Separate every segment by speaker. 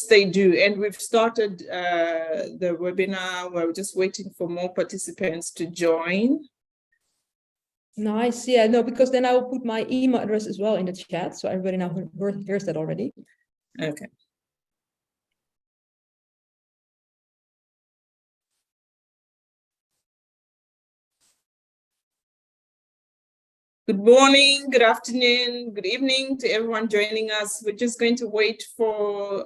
Speaker 1: Yes, they do. And we've started the webinar. We're just waiting for more participants to join.
Speaker 2: Nice. Yeah, no, because then I will put my email address as well in the chat. So everybody now hears that already.
Speaker 1: Okay. Good morning, good afternoon, good evening to everyone joining us. We're just going to wait for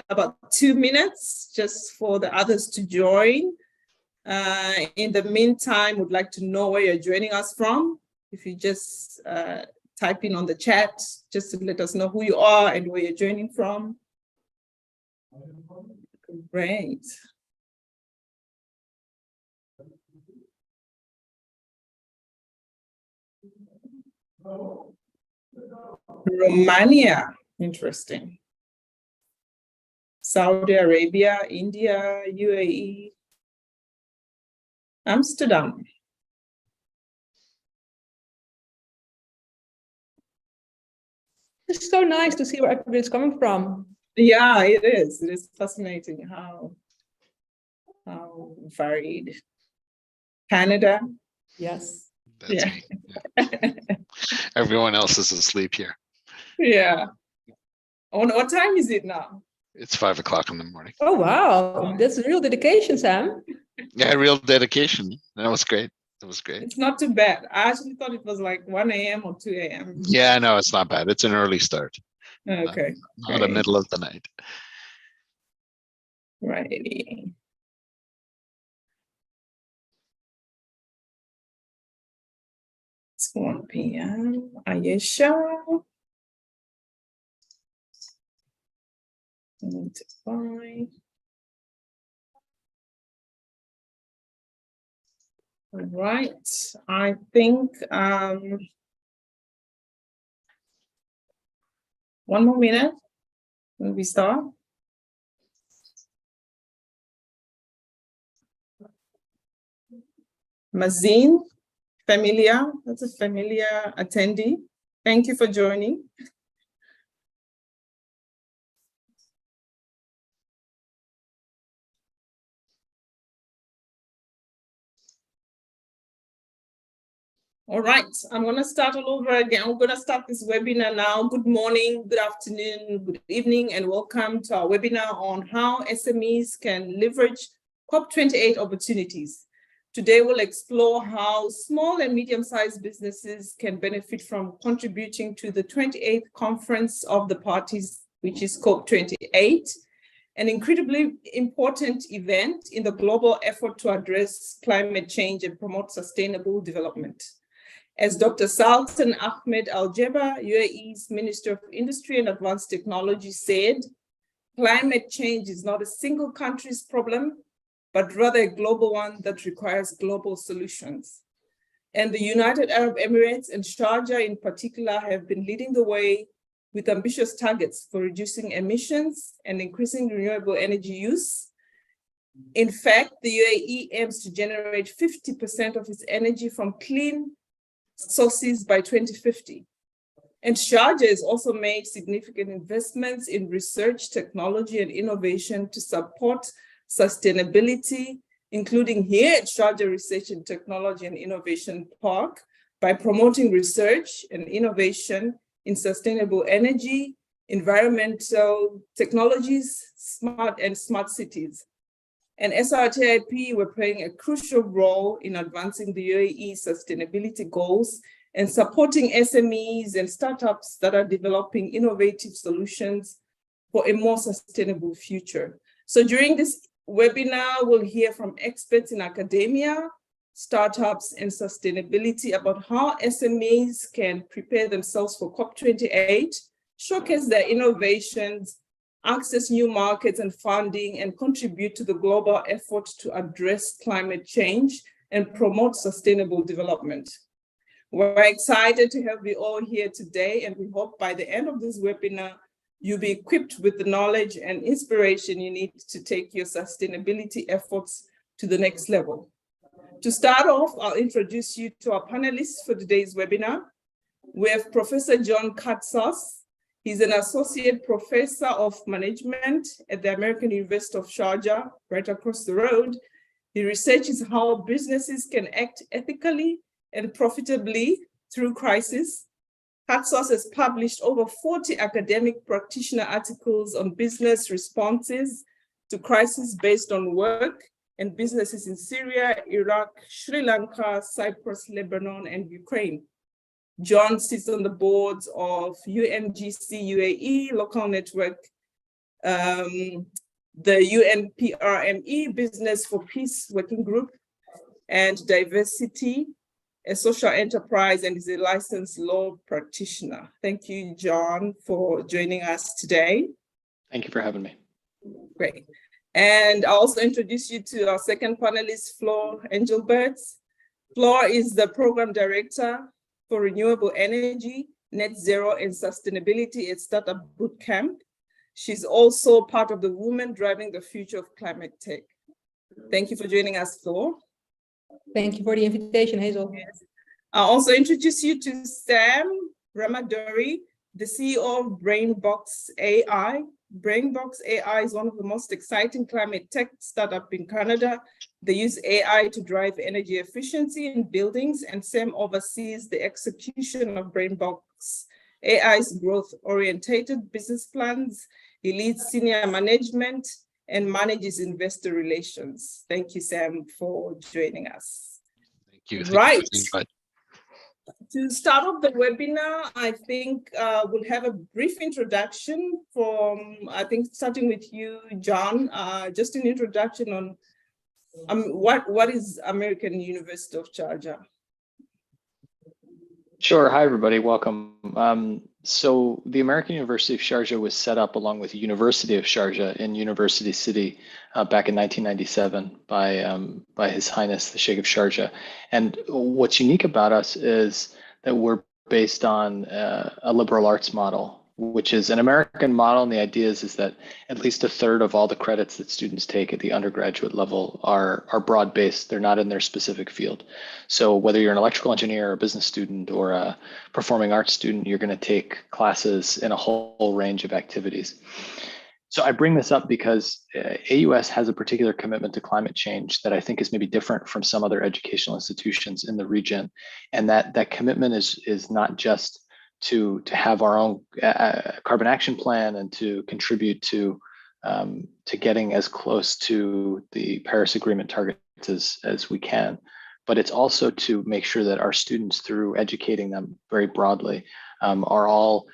Speaker 1: about 2 minutes just for the others to join. In the meantime, we'd like to know where you're joining us from. If you just type in on the chat, just to let us know who you are and where you're joining from. Great. Romania, interesting. Saudi Arabia, India, UAE, Amsterdam.
Speaker 2: It's so nice to see where everybody's coming from.
Speaker 1: Yeah, it is. It is fascinating how varied. Canada.
Speaker 2: Yes.
Speaker 3: That's
Speaker 1: Yeah.
Speaker 3: me. Yeah. Everyone else is asleep here.
Speaker 1: Yeah. What time is it now?
Speaker 3: It's 5 o'clock in the morning.
Speaker 2: Oh, wow. That's real dedication, Sam.
Speaker 3: Yeah, real dedication. That was great. That was great.
Speaker 1: It's not too bad. I actually thought it was like 1 a.m. or 2 a.m.
Speaker 3: Yeah, no, it's not bad. It's an early start.
Speaker 1: Okay.
Speaker 3: Not the middle of the night.
Speaker 1: Righty. It's 1 p.m. Ayesha. All right, I think 1 more minute when we start. Mazin, familiar, that's a familiar attendee. Thank you for joining. All right, I'm going to start all over again. I'm going to start this webinar now. Good morning, good afternoon, good evening, and welcome to our webinar on how SMEs can leverage COP28 opportunities. Today, we'll explore how small and medium-sized businesses can benefit from contributing to the 28th Conference of the Parties, which is COP28, an incredibly important event in the global effort to address climate change and promote sustainable development. As Dr. Sultan Ahmed Al-Jeba, UAE's Minister of Industry and Advanced Technology said, climate change is not a single country's problem, but rather a global one that requires global solutions. And the United Arab Emirates and Sharjah in particular have been leading the way with ambitious targets for reducing emissions and increasing renewable energy use. In fact, the UAE aims to generate 50% of its energy from clean sources by 2050. And Sharjah has also made significant investments in research, technology, and innovation to support sustainability, including here at Sharjah Research and Technology and Innovation Park, by promoting research and innovation in sustainable energy, environmental technologies, smart cities. And SRTI were playing a crucial role in advancing the UAE sustainability goals and supporting SMEs and startups that are developing innovative solutions for a more sustainable future. So during this webinar, we'll hear from experts in academia, startups, and sustainability about how SMEs can prepare themselves for COP28, showcase their innovations, access new markets and funding, and contribute to the global effort to address climate change and promote sustainable development. We're excited to have you all here today, and we hope by the end of this webinar, you'll be equipped with the knowledge and inspiration you need to take your sustainability efforts to the next level. To start off, I'll introduce you to our panelists for today's webinar. We have Professor John Katsos. He's an associate professor of management at the American University of Sharjah, right across the road. He researches how businesses can act ethically and profitably through crisis. Katsos has published over 40 academic practitioner articles on business responses to crisis based on work and businesses in Syria, Iraq, Sri Lanka, Cyprus, Lebanon, and Ukraine. John sits on the boards of UNGC UAE, Local Network, the UNPRME, Business for Peace Working Group, and Diversity, a social enterprise, and is a licensed law practitioner. Thank you, John, for joining us today.
Speaker 4: Thank you for having me.
Speaker 1: Great. And I'll also introduce you to our second panelist, Fleur Engelberts. Fleur is the program director for renewable energy, Netzero, and sustainability at Startupbootcamp. She's also part of the Women Driving the Future of Climate Tech. Thank you for joining us, Fleur.
Speaker 2: Thank you for the invitation, Hazel.
Speaker 1: Yes. I'll also introduce you to Sam Ramaduri, the CEO of Brainbox AI. Brainbox AI is one of the most exciting climate tech startups in Canada. They use AI to drive energy efficiency in buildings, and Sam oversees the execution of Brainbox AI's growth-oriented business plans. He leads senior management and manages investor relations. Thank you, Sam, for joining us.
Speaker 3: Thank you.
Speaker 1: Right.
Speaker 3: Thank you.
Speaker 1: To start off the webinar, I think we'll have a brief introduction from, I think, starting with you, John, just an introduction on what is American University of Sharjah?
Speaker 4: Sure. Hi, everybody. Welcome. So the American University of Sharjah was set up along with the University of Sharjah in University City back in 1997 by His Highness the Sheikh of Sharjah. And what's unique about us is that we're based on a liberal arts model, which is an American model. And the idea is that at least a third of all the credits that students take at the undergraduate level are broad-based. They're not in their specific field. So whether you're an electrical engineer, or a business student, or a performing arts student, you're going to take classes in a whole range of activities. So I bring this up because AUS has a particular commitment to climate change that I think is maybe different from some other educational institutions in the region. And that commitment is not just to have our own carbon action plan and to contribute to getting as close to the Paris Agreement targets as we can, but it's also to make sure that our students, through educating them very broadly, are all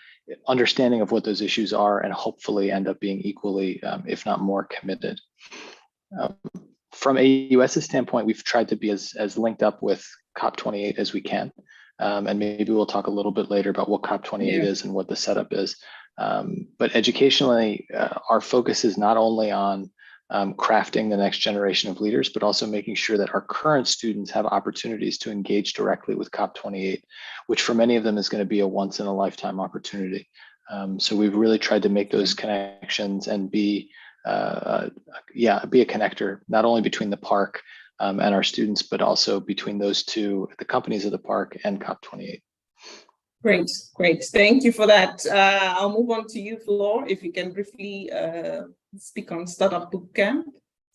Speaker 4: understanding of what those issues are and hopefully end up being equally, if not more, committed. From AUS's standpoint, we've tried to be as linked up with COP28 as we can. And maybe we'll talk a little bit later about what COP28 is and what the setup is. But educationally, our focus is not only on crafting the next generation of leaders, but also making sure that our current students have opportunities to engage directly with COP28, which for many of them is going to be a once in a lifetime opportunity. So we've really tried to make those connections and be a connector, not only between the park and our students, but also between those two, the companies of the park and COP28.
Speaker 1: Great. Thank you for that. I'll move on to you, Fleur, if you can briefly speak on Startupbootcamp.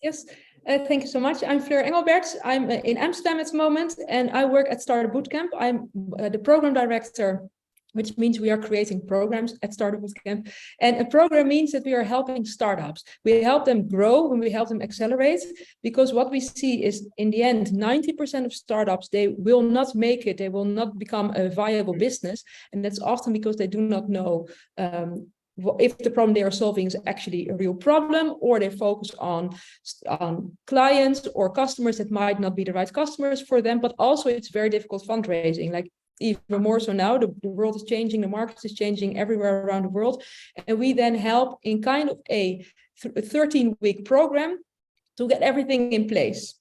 Speaker 2: Yes, thank you so much. I'm Fleur Engelberts. I'm in Amsterdam at the moment, and I work at Startupbootcamp. I'm the program director, which means we are creating programs at Startupbootcamp. And a program means that we are helping startups. We help them grow and we help them accelerate, because what we see is, in the end, 90% of startups, they will not make it. They will not become a viable business. And that's often because they do not know if the problem they are solving is actually a real problem, or they focus on clients or customers that might not be the right customers for them. But also it's very difficult fundraising. Like, even more so now, the world is changing, the market is changing everywhere around the world. And we then help in kind of a 13-week program to get everything in place.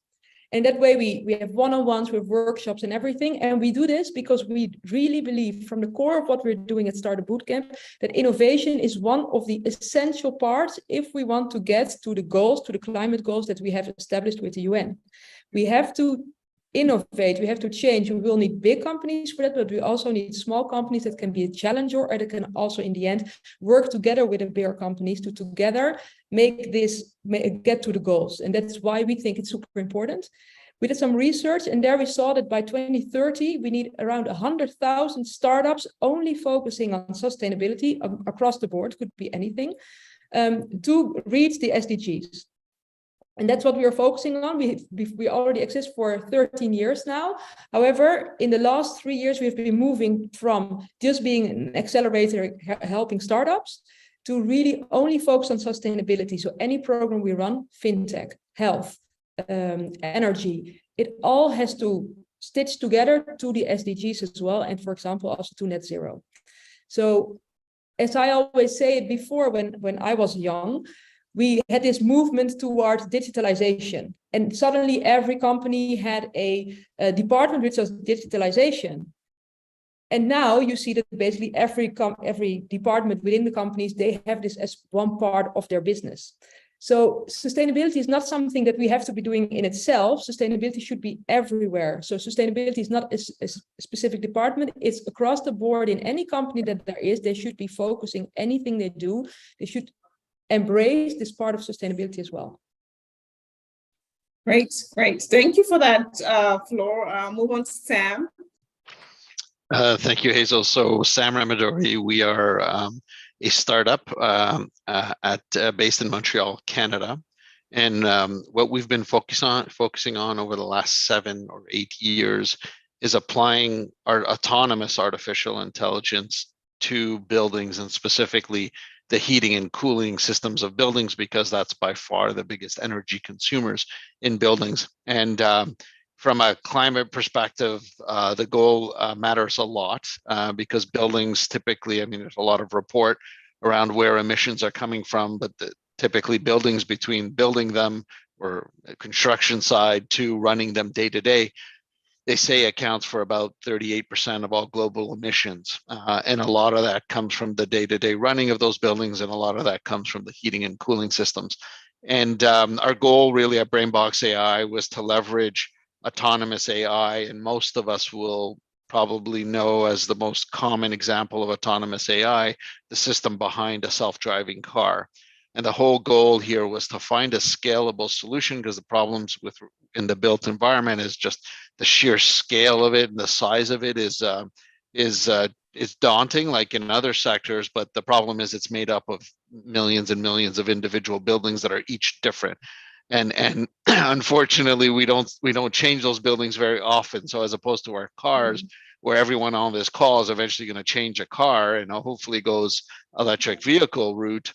Speaker 2: And that way we have one-on-ones with workshops and everything. And we do this because we really believe, from the core of what we're doing at Startupbootcamp, that innovation is one of the essential parts if we want to get to the goals, to the climate goals that we have established with the UN. We have to innovate, we have to change, we will need big companies for that, but we also need small companies that can be a challenger, or that can also in the end work together with the bigger companies to together get to the goals. And that's why we think it's super important. We did some research, and there we saw that by 2030, we need around 100,000 startups only focusing on sustainability across the board, could be anything, to reach the SDGs. And that's what we are focusing on. We already exist for 13 years now. However, in the last 3 years, we've been moving from just being an accelerator helping startups to really only focus on sustainability. So any program we run, fintech, health, energy, it all has to stitch together to the SDGs as well. And for example, also to net zero. So as I always say it before, when I was young, we had this movement towards digitalization, and suddenly every company had a department which was digitalization. And now you see that basically every department within the companies, they have this as one part of their business. So sustainability is not something that we have to be doing in itself. Sustainability should be everywhere. So sustainability is not a specific department. It's across the board in any company that there is. They should be focusing anything they do. They should embrace this part of sustainability as well.
Speaker 1: Great. Thank you for that, Fleur. Move on to Sam.
Speaker 3: Thank you, Hazel. So Sam Ramadori, we are a startup based in Montreal, Canada. And what we've been focusing on over the last 7 or 8 years is applying our autonomous artificial intelligence to buildings, and specifically the heating and cooling systems of buildings, because that's by far the biggest energy consumers in buildings. And from a climate perspective, the goal matters a lot because buildings typically, there's a lot of report around where emissions are coming from, but typically buildings, between building them or construction side to running them day to day, they say accounts for about 38% of all global emissions. And a lot of that comes from the day-to-day running of those buildings, and a lot of that comes from the heating and cooling systems. And our goal really at Brainbox AI was to leverage autonomous AI, and most of us will probably know as the most common example of autonomous AI, the system behind a self-driving car. And the whole goal here was to find a scalable solution, because the problems in the built environment is just the sheer scale of it, and the size of it is daunting, like in other sectors. But the problem is it's made up of millions and millions of individual buildings that are each different. And unfortunately, we don't change those buildings very often. So as opposed to our cars, where everyone on this call is eventually going to change a car and hopefully goes electric vehicle route,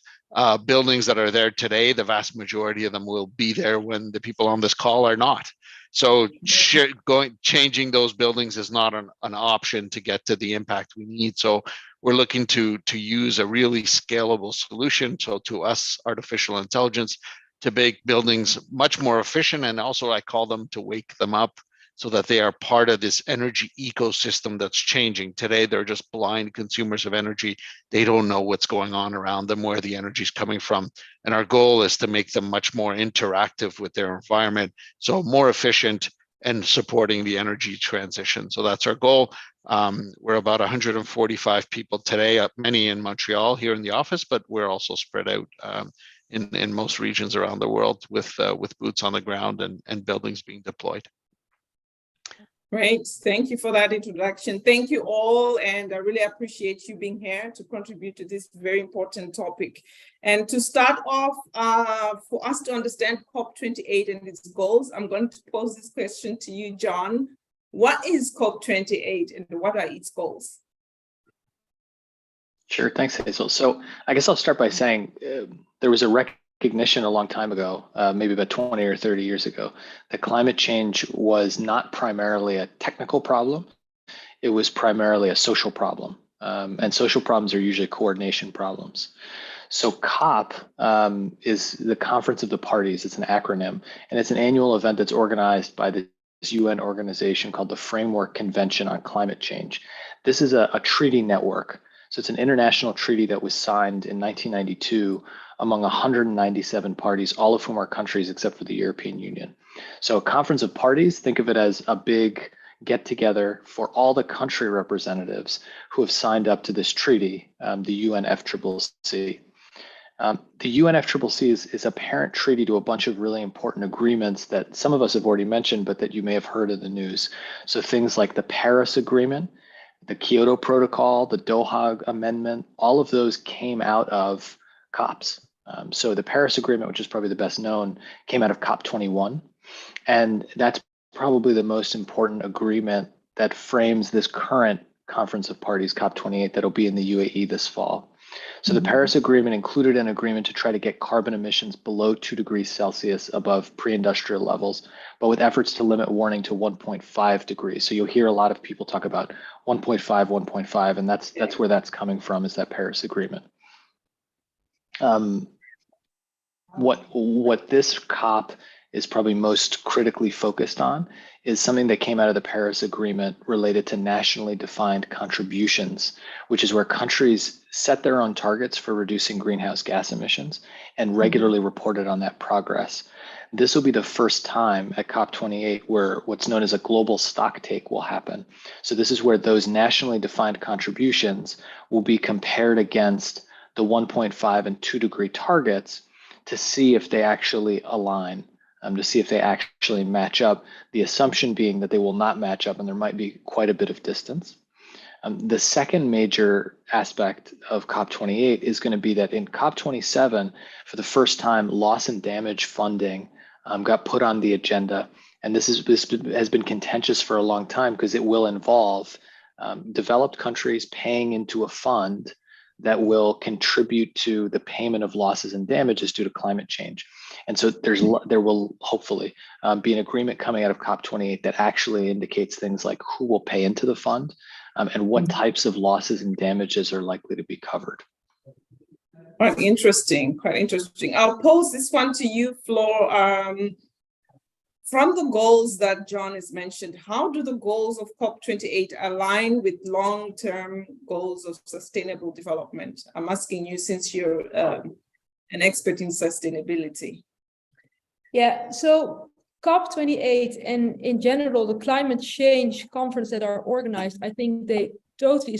Speaker 3: buildings that are there today, the vast majority of them will be there when the people on this call are not. So changing those buildings is not an option to get to the impact we need. So we're looking to use a really scalable solution. So to us, artificial intelligence, to make buildings much more efficient. And also I call them to wake them up so that they are part of this energy ecosystem that's changing. Today, they're just blind consumers of energy. They don't know what's going on around them, where the energy is coming from. And our goal is to make them much more interactive with their environment, so more efficient and supporting the energy transition. So that's our goal. We're about 145 people today, many in Montreal here in the office, but we're also spread out in most regions around the world with boots on the ground and buildings being deployed.
Speaker 1: Great. Thank you for that introduction. Thank you all. And I really appreciate you being here to contribute to this very important topic. And to start off, for us to understand COP28 and its goals, I'm going to pose this question to you, John. What is COP28 and what are its goals?
Speaker 4: Sure, thanks, Hazel. So I guess I'll start by saying there was a recognition a long time ago, maybe about 20 or 30 years ago, that climate change was not primarily a technical problem. It was primarily a social problem. And social problems are usually coordination problems. So COP is the Conference of the Parties. It's an acronym, and it's an annual event that's organized by this UN organization called the Framework Convention on Climate Change. This is a treaty network. So it's an international treaty that was signed in 1992 among 197 parties, all of whom are countries except for the European Union. So a conference of parties, think of it as a big get together for all the country representatives who have signed up to this treaty, the UNFCCC. The UNFCCC is a parent treaty to a bunch of really important agreements that some of us have already mentioned, but that you may have heard in the news. So things like the Paris Agreement, the Kyoto Protocol, the Doha Amendment, all of those came out of COPs. So the Paris Agreement, which is probably the best known, came out of COP21. And that's probably the most important agreement that frames this current Conference of Parties, COP28, that'll be in the UAE this fall. So the Paris Agreement included an agreement to try to get carbon emissions below 2 degrees Celsius above pre-industrial levels, but with efforts to limit warming to 1.5 degrees. So you'll hear a lot of people talk about 1.5, and that's where that's coming from, is that Paris Agreement. What this COP is probably most critically focused on is something that came out of the Paris Agreement related to nationally defined contributions, which is where countries set their own targets for reducing greenhouse gas emissions and regularly reported on that progress. This will be the first time at COP28 where what's known as a global stocktake will happen. So this is where those nationally defined contributions will be compared against the 1.5 and 2 degree targets to see if they actually align. To see if they actually match up, the assumption being that they will not match up and there might be quite a bit of distance. The second major aspect of COP28 is going to be that in COP27, for the first time, loss and damage funding got put on the agenda. And this has been contentious for a long time because it will involve developed countries paying into a fund that will contribute to the payment of losses and damages due to climate change. And so there will hopefully be an agreement coming out of COP28 that actually indicates things like who will pay into the fund and what types of losses and damages are likely to be covered.
Speaker 1: Quite interesting, quite interesting. I'll pose this one to you, Fleur. From the goals that John has mentioned, how do the goals of COP28 align with long-term goals of sustainable development? I'm asking you since you're an expert in sustainability.
Speaker 2: Yeah, so COP28 and in general, the climate change conference that are organized, I think they totally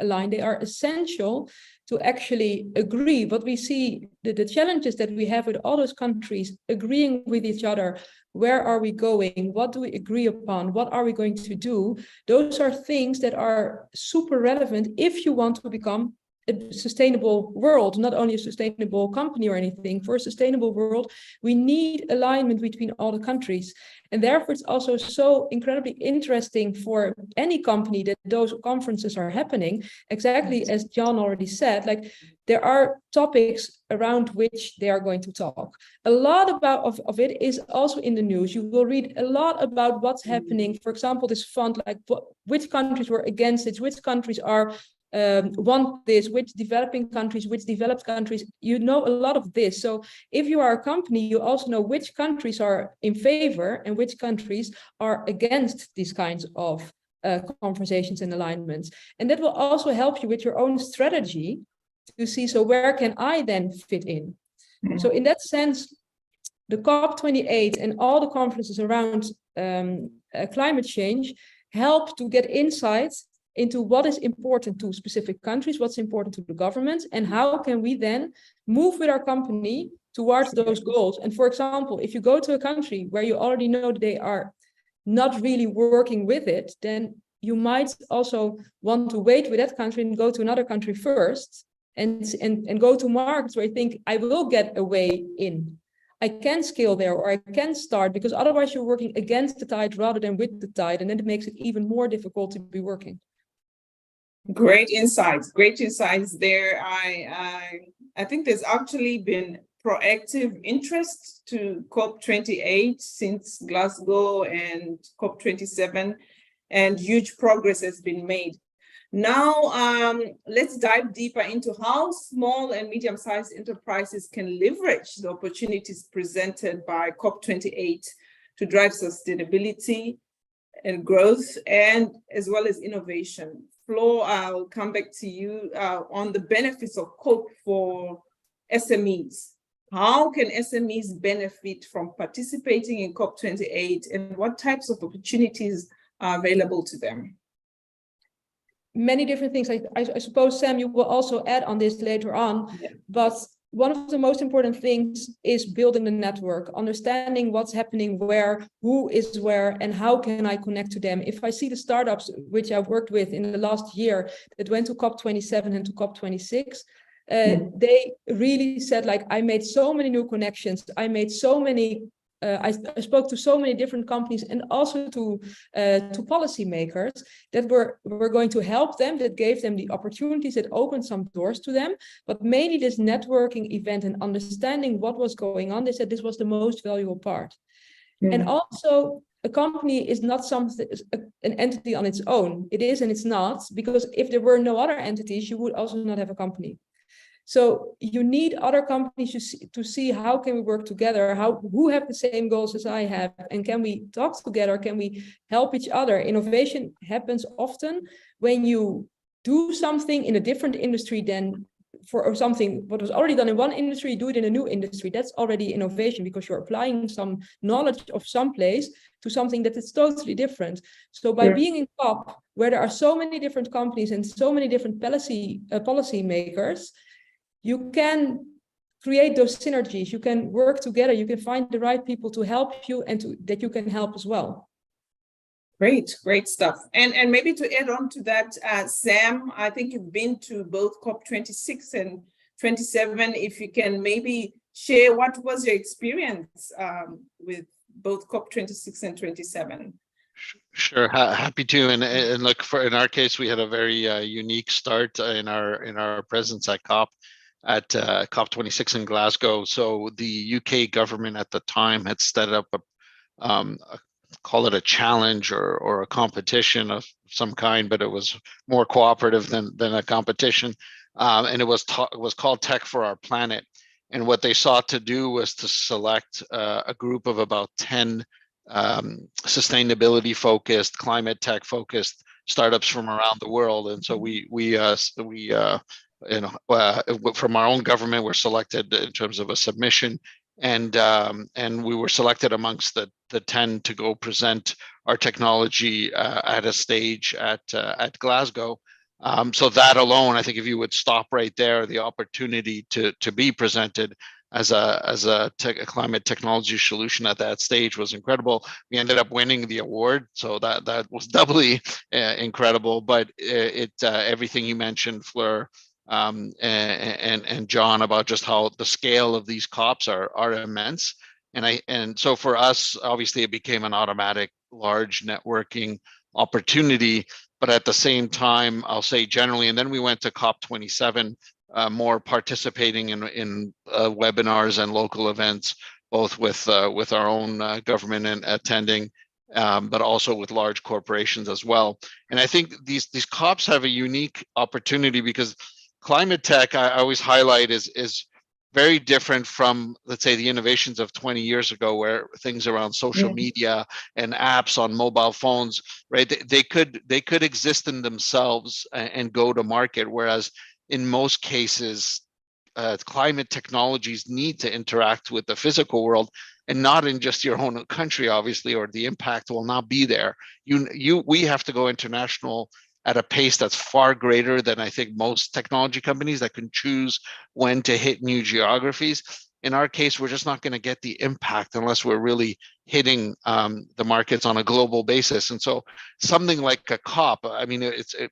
Speaker 2: align. They are essential to actually agree. What we see, the challenges that we have with all those countries agreeing with each other, where are we going? What do we agree upon? What are we going to do? Those are things that are super relevant if you want to become a sustainable world, not only a sustainable company or anything. For a sustainable world, we need alignment between all the countries. And therefore, it's also so incredibly interesting for any company that those conferences are happening. Exactly as John already said, like there are topics around which they are going to talk. A lot of it is also in the news. You will read a lot about what's happening. For example, this fund, like which countries were against it, which countries are want this, which developing countries, which developed countries, you know a lot of this. So if you are a company, you also know which countries are in favor and which countries are against these kinds of conversations and alignments. And that will also help you with your own strategy to see, so where can I then fit in? Mm-hmm. So in that sense, the COP28 and all the conferences around climate change help to get insights into what is important to specific countries, what's important to the government, and how can we then move with our company towards those goals. And for example, if you go to a country where you already know they are not really working with it, then you might also want to wait with that country and go to another country first and go to markets where you think, I will get a way in. I can scale there, or I can start, because otherwise you're working against the tide rather than with the tide, and then it makes it even more difficult to be working.
Speaker 1: Great insights there. I think there's actually been proactive interest to COP28 since Glasgow and COP27, and huge progress has been made. Now, let's dive deeper into how small and medium-sized enterprises can leverage the opportunities presented by COP28 to drive sustainability and growth, and as well as innovation. Fleur, I'll come back to you on the benefits of COP for SMEs. how can SMEs benefit from participating in COP28, and what types of opportunities are available to them?
Speaker 2: Many different things. I suppose, Sam, you will also add on this later on, but one of the most important things is building the network, understanding what's happening where, who is where, and how can I connect to them. If I see the startups which I've worked with in the last year that went to COP27 and to COP26, they really said, like, I made so many new connections. I made so many, I spoke to so many different companies, and also to policymakers that were going to help them, that gave them the opportunities, that opened some doors to them. But mainly this networking event and understanding what was going on, they said this was the most valuable part. And also, a company is not something, an entity on its own. It is and it's not, because if there were no other entities, you would also not have a company. So you need other companies to see how can we work together, who have the same goals as I have, and can we talk together, can we help each other? Innovation happens often when you do something in a different industry than for something what was already done in one industry, do it in a new industry. That's already innovation, because you're applying some knowledge of some place to something that is totally different. So by being in COP, where there are so many different companies and so many different policy makers, you can create those synergies, you can work together, you can find the right people to help you and that you can help as well.
Speaker 1: Great stuff. And maybe to add on to that, Sam, I think you've been to both COP26 and 27. If you can maybe share what was your experience with both COP26 and 27.
Speaker 3: Sure, happy to. And look, in our case, we had a very unique start in our presence at COP. At COP26 in Glasgow. So the UK government at the time had set up call it a challenge or a competition of some kind, but it was more cooperative than a competition. And it was called Tech for Our Planet. And what they sought to do was to select a group of about 10 sustainability focused, climate tech focused startups from around the world. And so we from our own government, we're selected in terms of a submission, and we were selected amongst the 10 to go present our technology at a stage at Glasgow. So that alone, I think, if you would stop right there, the opportunity to be presented as a climate technology solution at that stage was incredible. We ended up winning the award, so that was doubly incredible. But everything you mentioned, Fleur, and John, about just how the scale of these COPs are immense, and so for us, obviously, it became an automatic large networking opportunity. But at the same time, I'll say generally, and then we went to COP27, more participating in webinars and local events, both with our own government and attending, but also with large corporations as well. And I think these COPs have a unique opportunity because climate tech, I always highlight, is very different from, let's say, the innovations of 20 years ago, where things around social media and apps on mobile phones, right? They could exist in themselves and go to market, whereas in most cases, climate technologies need to interact with the physical world, and not in just your own country, obviously, or the impact will not be there. We have to go international at a pace that's far greater than I think most technology companies that can choose when to hit new geographies. In our case, we're just not going to get the impact unless we're really hitting the markets on a global basis. And so something like a COP, I mean, it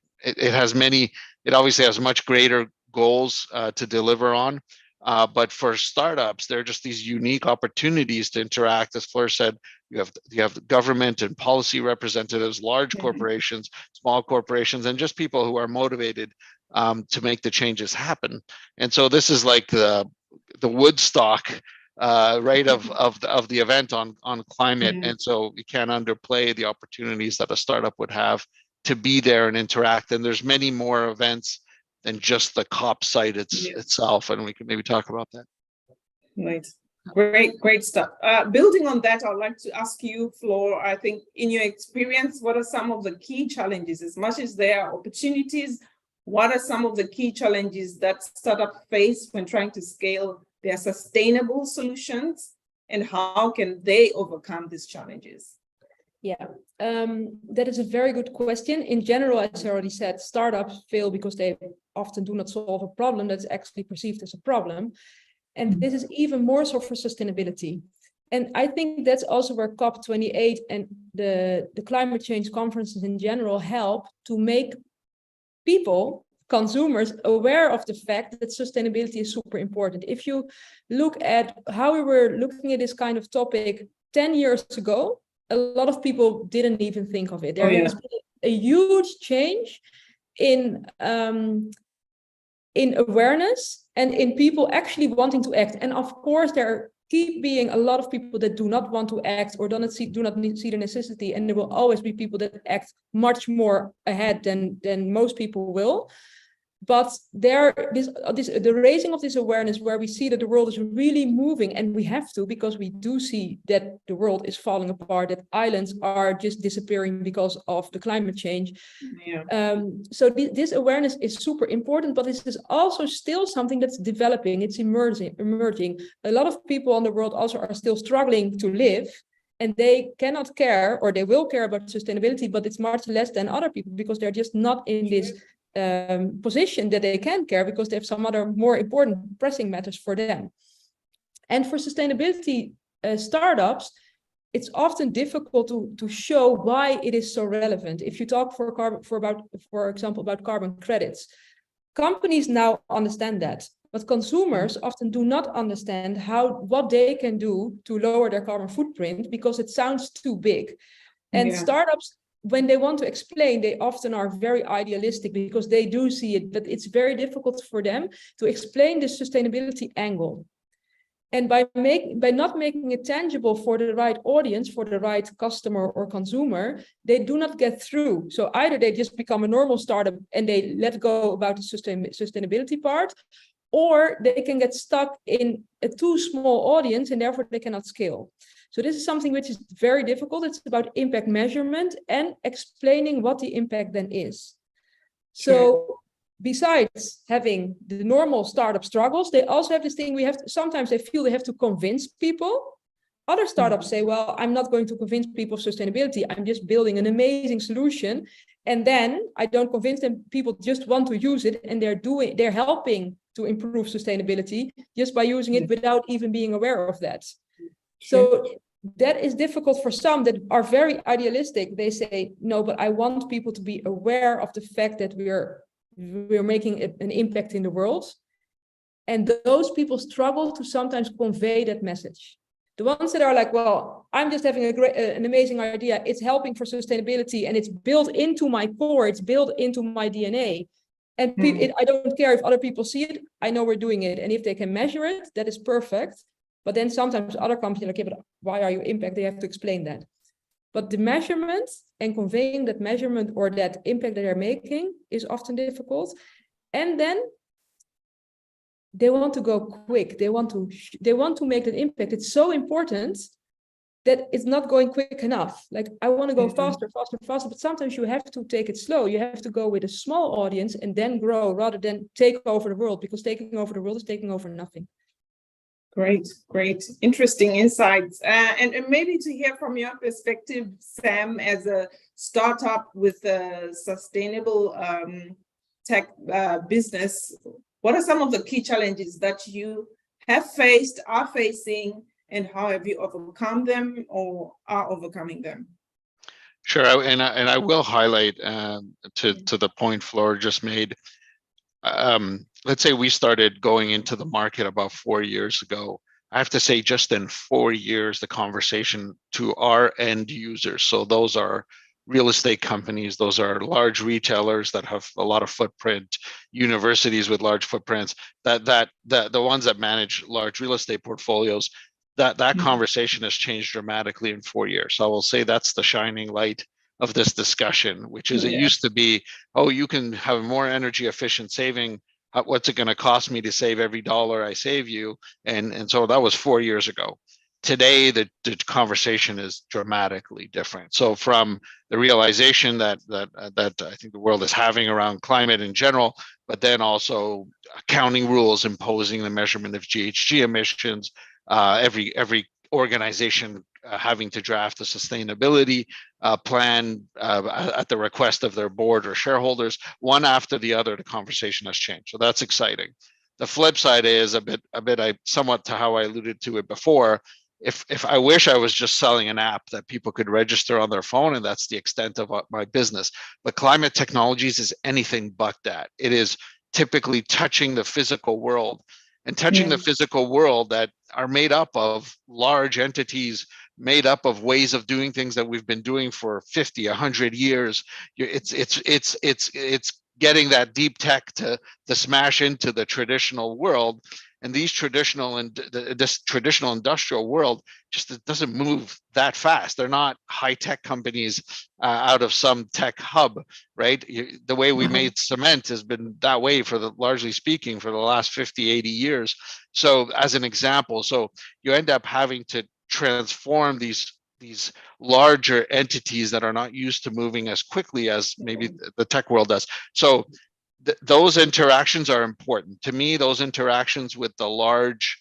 Speaker 3: obviously has much greater goals to deliver on. But for startups, there are just these unique opportunities to interact. As Fleur said, you have government and policy representatives, large corporations, small corporations, and just people who are motivated to make the changes happen. And so this is like the Woodstock, right, of the event on climate. And so you can't underplay the opportunities that a startup would have to be there and interact. And there's many more events than just the COP site itself, and we can maybe talk about that.
Speaker 1: Right, great stuff. Building on that, I'd like to ask you, Fleur, I think in your experience, what are some of the key challenges? As much as there are opportunities, what are some of the key challenges that startups face when trying to scale their sustainable solutions, and how can they overcome these challenges?
Speaker 2: Yeah, that is a very good question. In general, as I already said, startups fail because they often do not solve a problem that's actually perceived as a problem. And this is even more so for sustainability. And I think that's also where COP28 and the climate change conferences in general help to make people, consumers, aware of the fact that sustainability is super important. If you look at how we were looking at this kind of topic 10 years ago, a lot of people didn't even think of it. There has been a huge change in awareness and in people actually wanting to act. And of course, there keep being a lot of people that do not want to act or do not see the necessity, and there will always be people that act much more ahead than most people will. But the raising of this awareness, where we see that the world is really moving, and we have to, because we do see that the world is falling apart, that islands are just disappearing because of the climate change. So this awareness is super important, but this is also still something that's developing. It's emerging. A lot of people in the world also are still struggling to live, and they cannot care, or they will care about sustainability, but it's much less than other people because they're just not in this position that they can care, because they have some other more important pressing matters for them. And for sustainability startups, it's often difficult to show why it is so relevant. If you talk for example, about carbon credits, companies now understand that, but consumers often do not understand what they can do to lower their carbon footprint because it sounds too big. And startups, when they want to explain, they often are very idealistic because they do see it, but it's very difficult for them to explain the sustainability angle. And by not making it tangible for the right audience, for the right customer or consumer, they do not get through. So either they just become a normal startup and they let go about the sustainability part, or they can get stuck in a too small audience and therefore they cannot scale. So this is something which is very difficult. It's about impact measurement and explaining what the impact then is. So besides having the normal startup struggles, they also have this thing sometimes they feel they have to convince people. Other startups say, well, I'm not going to convince people of sustainability. I'm just building an amazing solution. And then I don't convince them, people just want to use it, and they're helping to improve sustainability just by using it without even being aware of that. So that is difficult for some that are very idealistic. They say, no, but I want people to be aware of the fact that we're making an impact in the world. And those people struggle to sometimes convey that message. The ones that are like, well, I'm just having an amazing idea. It's helping for sustainability and it's built into my core. It's built into my DNA. And I don't care if other people see it. I know we're doing it. And if they can measure it, that is perfect. But then sometimes other companies are like, yeah, but why are you impact? They have to explain that. But the measurement and conveying that measurement or that impact that they're making is often difficult. And then they want to go quick. They want to make that impact. It's so important that it's not going quick enough. Like, I want to go faster, but sometimes you have to take it slow. You have to go with a small audience and then grow rather than take over the world, because taking over the world is taking over nothing.
Speaker 1: Great. Interesting insights. And maybe to hear from your perspective, Sam, as a startup with a sustainable tech business, what are some of the key challenges that you have faced, are facing, and how have you overcome them or are overcoming them?
Speaker 3: Sure, and I will highlight to the point Fleur just made. Let's say we started going into the market about 4 years ago. I have to say, just in 4 years, the conversation to our end users, so those are real estate companies, those are large retailers that have a lot of footprint, universities with large footprints, the ones that manage large real estate portfolios, that conversation has changed dramatically in 4 years. So I will say that's the shining light of this discussion, which is it used to be, oh, you can have more energy efficient saving. What's it going to cost me to save every dollar I save you? And so that was 4 years ago. today the conversation is dramatically different. So from the realization that I think the world is having around climate in general, but then also accounting rules imposing the measurement of GHG emissions, every organization having to draft a sustainability plan at the request of their board or shareholders, one after the other, the conversation has changed. So that's exciting. The flip side is somewhat to how I alluded to it before. If I wish I was just selling an app that people could register on their phone, and that's the extent of my business. But climate technologies is anything but that. It is typically touching the physical world, and touching the physical world that are made up of large entities, made up of ways of doing things that we've been doing for 50, 100 years. It's getting that deep tech to smash into the traditional world. And these traditional and this traditional industrial world just doesn't move that fast. They're not high-tech companies out of some tech hub, right? The way we made cement has been that way largely speaking, for the last 50, 80 years. So as an example, so you end up having to transform these larger entities that are not used to moving as quickly as maybe the tech world does. So those interactions are important. To me, those interactions with the large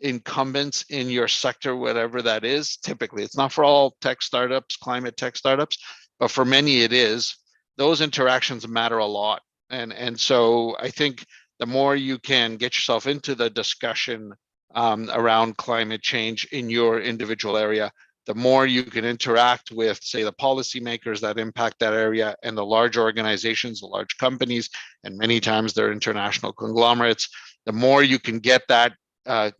Speaker 3: incumbents in your sector, whatever that is, typically, it's not for all tech startups, climate tech startups, but for many it is. Those interactions matter a lot. And so I think the more you can get yourself into the discussion around climate change in your individual area, the more you can interact with, say, the policymakers that impact that area and the large organizations, the large companies, and many times they're international conglomerates, the more you can get that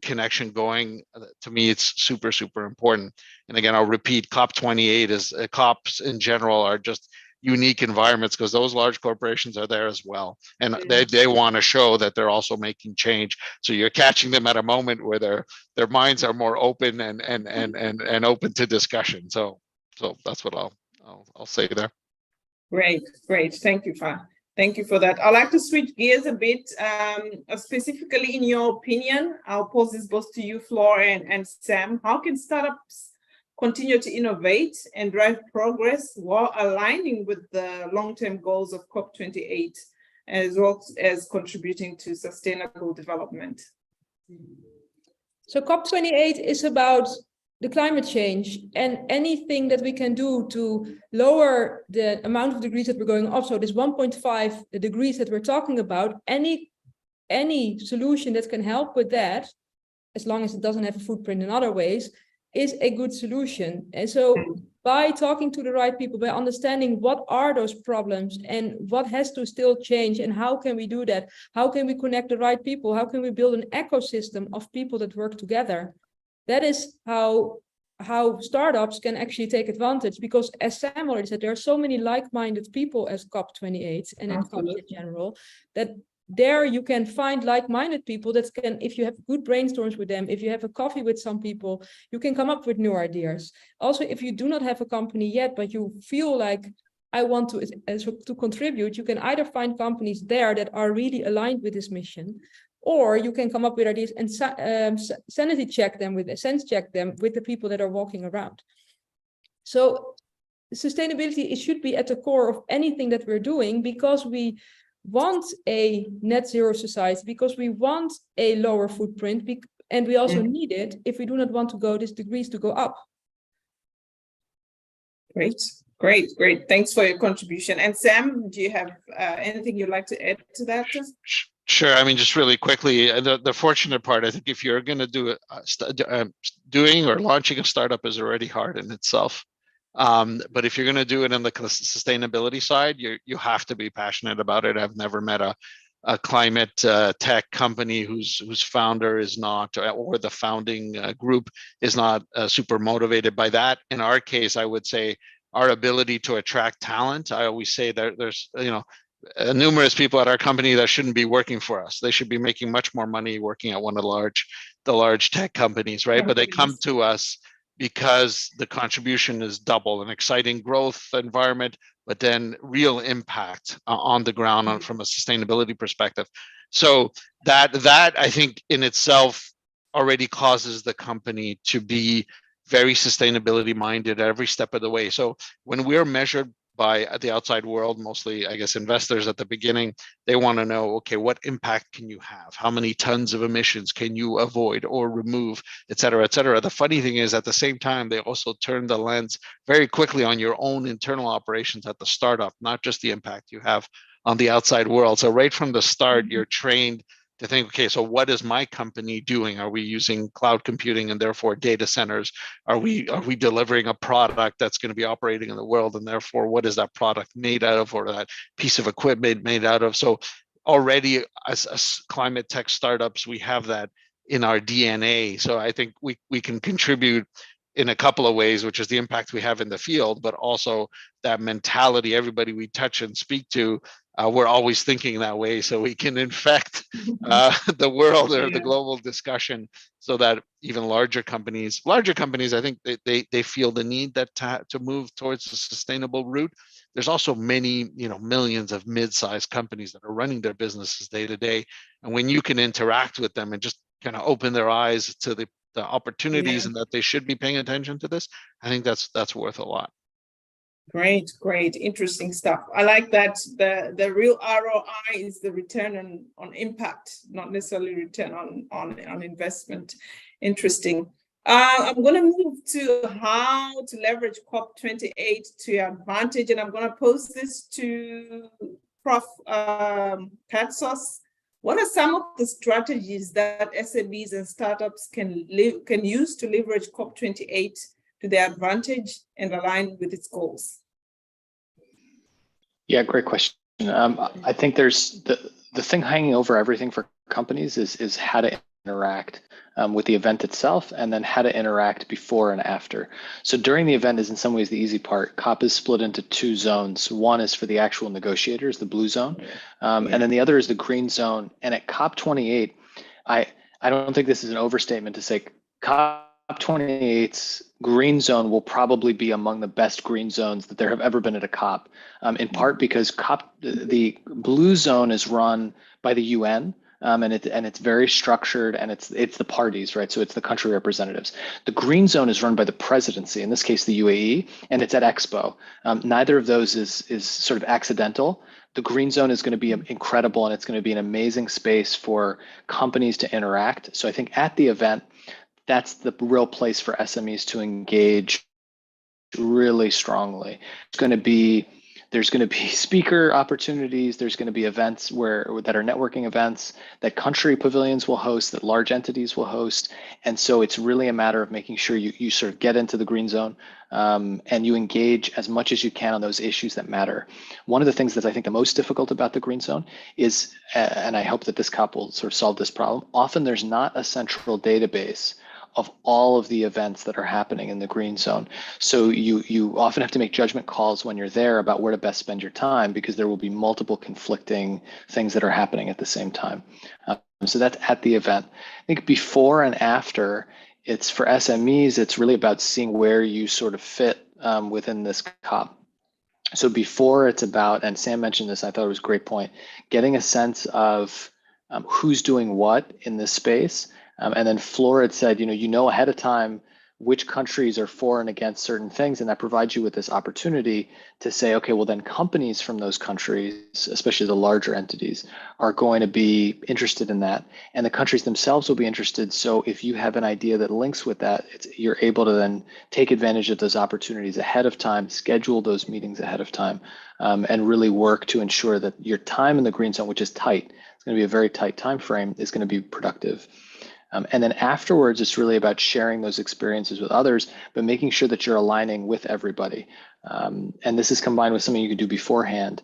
Speaker 3: connection going. To me, it's super, super important. And again, I'll repeat, COP28 is COPs in general are just unique environments because those large corporations are there as well, and they want to show that they're also making change. So you're catching them at a moment where their minds are more open and open to discussion. So that's what I'll say there.
Speaker 1: Great. Thank you, Fa. Thank you for that. I'd like to switch gears a bit. Specifically, in your opinion, I'll pose this both to you, Fleur and Sam. How can startups continue to innovate and drive progress while aligning with the long-term goals of COP28, as well as contributing to sustainable development?
Speaker 2: So COP28 is about the climate change, and anything that we can do to lower the amount of degrees that we're going up. So this 1.5 degrees that we're talking about, any solution that can help with that, as long as it doesn't have a footprint in other ways, is a good solution. And so by talking to the right people, by understanding what are those problems and what has to still change and how can we do that, how can we connect the right people, how can we build an ecosystem of people that work together, that is how startups can actually take advantage. Because as Sam already said, there are so many like-minded people as COP28 and in COP in general, that there you can find like-minded people that can, if you have good brainstorms with them, if you have a coffee with some people, you can come up with new ideas. Also, if you do not have a company yet, but you feel like I want to contribute, you can either find companies there that are really aligned with this mission, or you can come up with ideas and sanity check them with the people that are walking around. So sustainability, it should be at the core of anything that we're doing, because we want a net zero society, because we want a lower footprint, and we also need it if we do not want to go these degrees to go up.
Speaker 1: Great. Thanks for your contribution. And Sam, do you have anything you'd like to add to that?
Speaker 3: Sure. I mean, just really quickly, the fortunate part, I think if you're going to do it, doing or launching a startup is already hard in itself. But if you're going to do it on the sustainability side, you have to be passionate about it. I've never met a climate tech company whose founder is not, or the founding group is not super motivated by that. In our case, I would say our ability to attract talent. I always say that there's numerous people at our company that shouldn't be working for us. They should be making much more money working at one of the large tech companies, right? But they come to us because the contribution is double, an exciting growth environment, but then real impact on the ground from a sustainability perspective. So that I think in itself already causes the company to be very sustainability minded every step of the way. So when we're measured by the outside world, mostly, I guess, investors at the beginning, they want to know, okay, what impact can you have? How many tons of emissions can you avoid or remove, et cetera, et cetera. The funny thing is, at the same time, they also turn the lens very quickly on your own internal operations at the startup, not just the impact you have on the outside world. So right from the start, you're trained to think, okay, so what is my company doing? Are we using cloud computing and therefore data centers? Are we delivering a product that's going to be operating in the world, and therefore what is that product made out of, or that piece of equipment made out of? So already as climate tech startups, we have that in our DNA. So I think we can contribute in a couple of ways, which is the impact we have in the field, but also that mentality. Everybody we touch and speak to, we're always thinking that way, so we can infect the world or the global discussion, so that even larger companies, I think they feel the need that to move towards a sustainable route. There's also many, millions of mid-sized companies that are running their businesses day to day, and when you can interact with them and just kind of open their eyes to the opportunities and that they should be paying attention to this, I think that's worth a lot. Great,
Speaker 1: interesting stuff. I like that the real ROI is the return on impact, not necessarily return on investment. Interesting. I'm going to move to how to leverage COP28 to your advantage, and I'm going to pose this to Prof. Katsos. What are some of the strategies that SMEs and startups can use to leverage COP28 to their advantage and align with its goals?
Speaker 4: Yeah, great question. I think there's the thing hanging over everything for companies is how to interact with the event itself, and then how to interact before and after. So during the event is in some ways the easy part. COP is split into two zones. One is for the actual negotiators, the blue zone, and then the other is the green zone. And at COP28, I don't think this is an overstatement to say COP28's green zone will probably be among the best green zones that there have ever been at a COP, in part because the blue zone is run by the UN, and it's very structured, and it's the parties, right? So it's the country representatives. The green zone is run by the presidency, in this case the UAE, and it's at Expo. Neither of those is sort of accidental. The green zone is going to be incredible, and it's going to be an amazing space for companies to interact. So I think at the event, that's the real place for SMEs to engage really strongly. There's going to be speaker opportunities. There's going to be events that are networking events that country pavilions will host, that large entities will host. And so it's really a matter of making sure you sort of get into the green zone, and you engage as much as you can on those issues that matter. One of the things that I think the most difficult about the green zone is, and I hope that this COP will sort of solve this problem, often there's not a central database of all of the events that are happening in the green zone. So you often have to make judgment calls when you're there about where to best spend your time, because there will be multiple conflicting things that are happening at the same time. So that's at the event. I think before and after, it's for SMEs, it's really about seeing where you sort of fit within this COP. So before, it's about, and Sam mentioned this, I thought it was a great point, getting a sense of who's doing what in this space. And then Fleur had said, you know ahead of time which countries are for and against certain things, and that provides you with this opportunity to say, okay, well then companies from those countries, especially the larger entities, are going to be interested in that, and the countries themselves will be interested. So if you have an idea that links with that, you're able to then take advantage of those opportunities ahead of time, schedule those meetings ahead of time, and really work to ensure that your time in the green zone, which is tight, it's going to be a very tight time frame, is going to be productive. And then afterwards, it's really about sharing those experiences with others, but making sure that you're aligning with everybody. And this is combined with something you could do beforehand.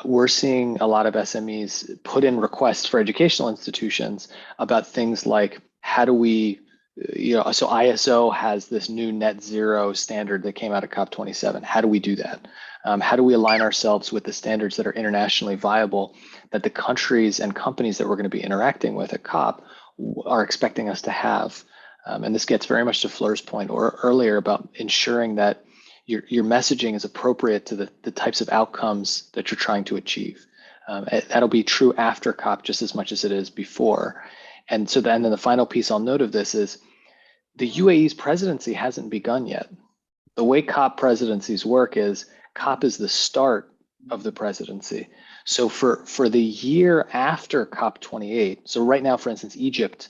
Speaker 4: We're seeing a lot of SMEs put in requests for educational institutions about things like, how do we, so ISO has this new Netzero standard that came out of COP27. How do we do that? How do we align ourselves with the standards that are internationally viable, that the countries and companies that we're going to be interacting with at COP are expecting us to have? And this gets very much to Fleur's point earlier about ensuring that your messaging is appropriate to the types of outcomes that you're trying to achieve. That'll be true after COP just as much as it is before. And so then the final piece I'll note of this is the UAE's presidency hasn't begun yet. The way COP presidencies work is COP is the start of the presidency. So for the year after COP28, so right now, for instance, Egypt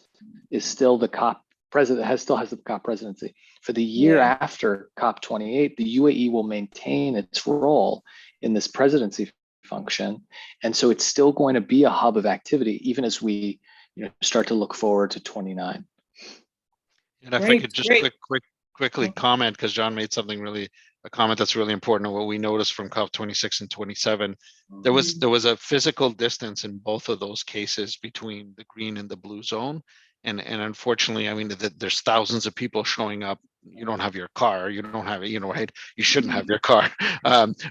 Speaker 4: is still the COP president, still has the COP presidency. For the year after COP28, the UAE will maintain its role in this presidency function. And so it's still going to be a hub of activity, even as we start to look forward to 29.
Speaker 3: And if I could just quickly comment, because John made a comment that's really important on what we noticed from COP26 and 27. There was a physical distance in both of those cases between the green and the blue zone. And unfortunately, I mean, there's thousands of people showing up. You don't have your car, you don't have it, right? You shouldn't have your car,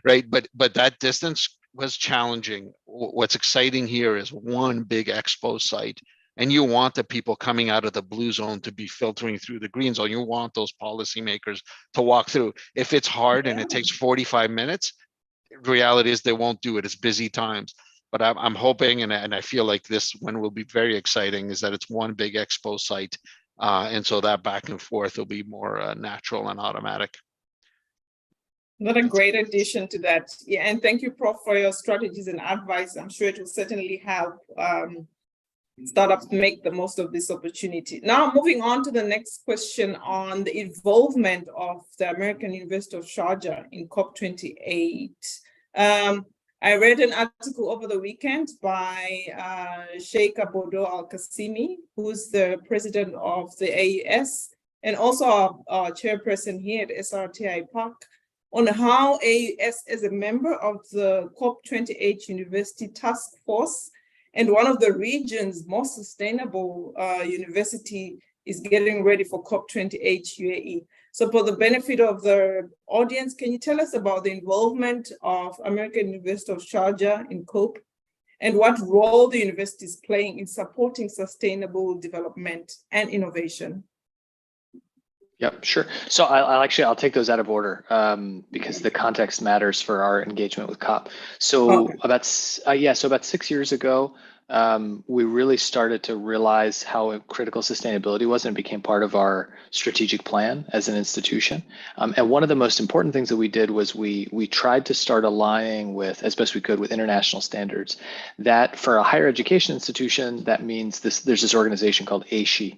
Speaker 3: right? But that distance was challenging. What's exciting here is one big expo site. And you want the people coming out of the blue zone to be filtering through the green zone. You want those policymakers to walk through. If it's hard and it takes 45 minutes, the reality is they won't do it. It's busy times. But I'm hoping, and I feel like this one will be very exciting, is that it's one big expo site. And so that back and forth will be more natural and automatic.
Speaker 1: What a great addition to that. Yeah, and thank you, Prof, for your strategies and advice. I'm sure it will certainly help startups make the most of this opportunity. Now, moving on to the next question on the involvement of the American University of Sharjah in COP28. I read an article over the weekend by Sheikh Abodo Al-Qasimi, who's the president of the AES, and also our chairperson here at SRTI Park, on how AES is a member of the COP28 University Task Force, and one of the region's most sustainable university is getting ready for COP28 UAE. So for the benefit of the audience, can you tell us about the involvement of American University of Sharjah in COP and what role the university is playing in supporting sustainable development and innovation?
Speaker 4: Yep, sure. So I'll take those out of order because the context matters for our engagement with COP. So about 6 years ago, we really started to realize how critical sustainability was, and it became part of our strategic plan as an institution. And one of the most important things that we did was we tried to start aligning with, as best we could, with international standards. That for a higher education institution, that means there's this organization called ASHE,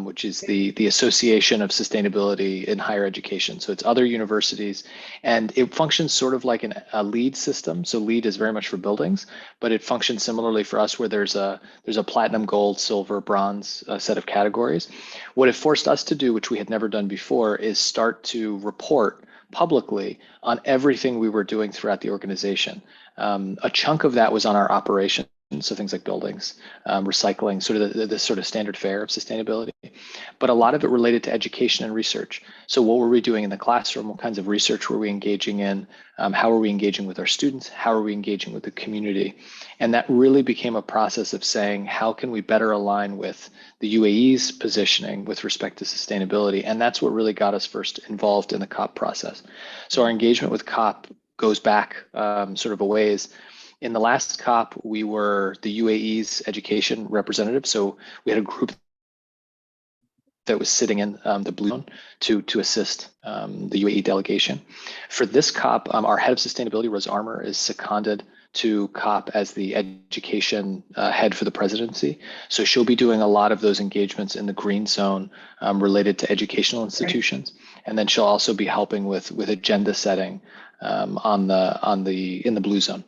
Speaker 4: which is the Association of Sustainability in Higher Education. So it's other universities, and it functions sort of like a LEED system. So LEED is very much for buildings, but it functions similarly for us, where there's a platinum, gold, silver, bronze set of categories. What it forced us to do, which we had never done before, is start to report publicly on everything we were doing throughout the organization. A chunk of that was on our operations. So things like buildings, recycling, sort of the sort of standard fare of sustainability, but a lot of it related to education and research. So what were we doing in the classroom? What kinds of research were we engaging in? How are we engaging with our students? How are we engaging with the community? And that really became a process of saying, how can we better align with the UAE's positioning with respect to sustainability? And that's what really got us first involved in the COP process. So our engagement with COP goes back sort of a ways. In the last COP, we were the UAE's education representative. So we had a group that was sitting in the blue zone to assist the UAE delegation. For this COP, our head of sustainability, Rose Armour, is seconded to COP as the education head for the presidency. So she'll be doing a lot of those engagements in the green zone related to educational institutions. And then she'll also be helping with agenda setting in the blue zone.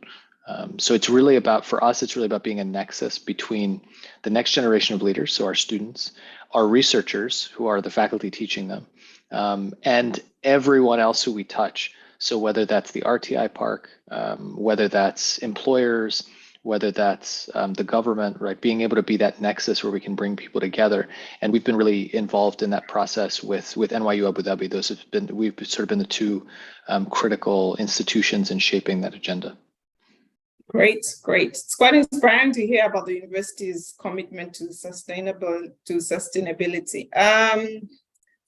Speaker 4: So it's really about, for us, it's really about being a nexus between the next generation of leaders, so our students, our researchers, who are the faculty teaching them, and everyone else who we touch. So whether that's the RTI Park, whether that's employers, whether that's the government, right? Being able to be that nexus where we can bring people together. And we've been really involved in that process with NYU Abu Dhabi. We've sort of been the two critical institutions in shaping that agenda.
Speaker 1: Great. It's quite inspiring to hear about the university's commitment to sustainability.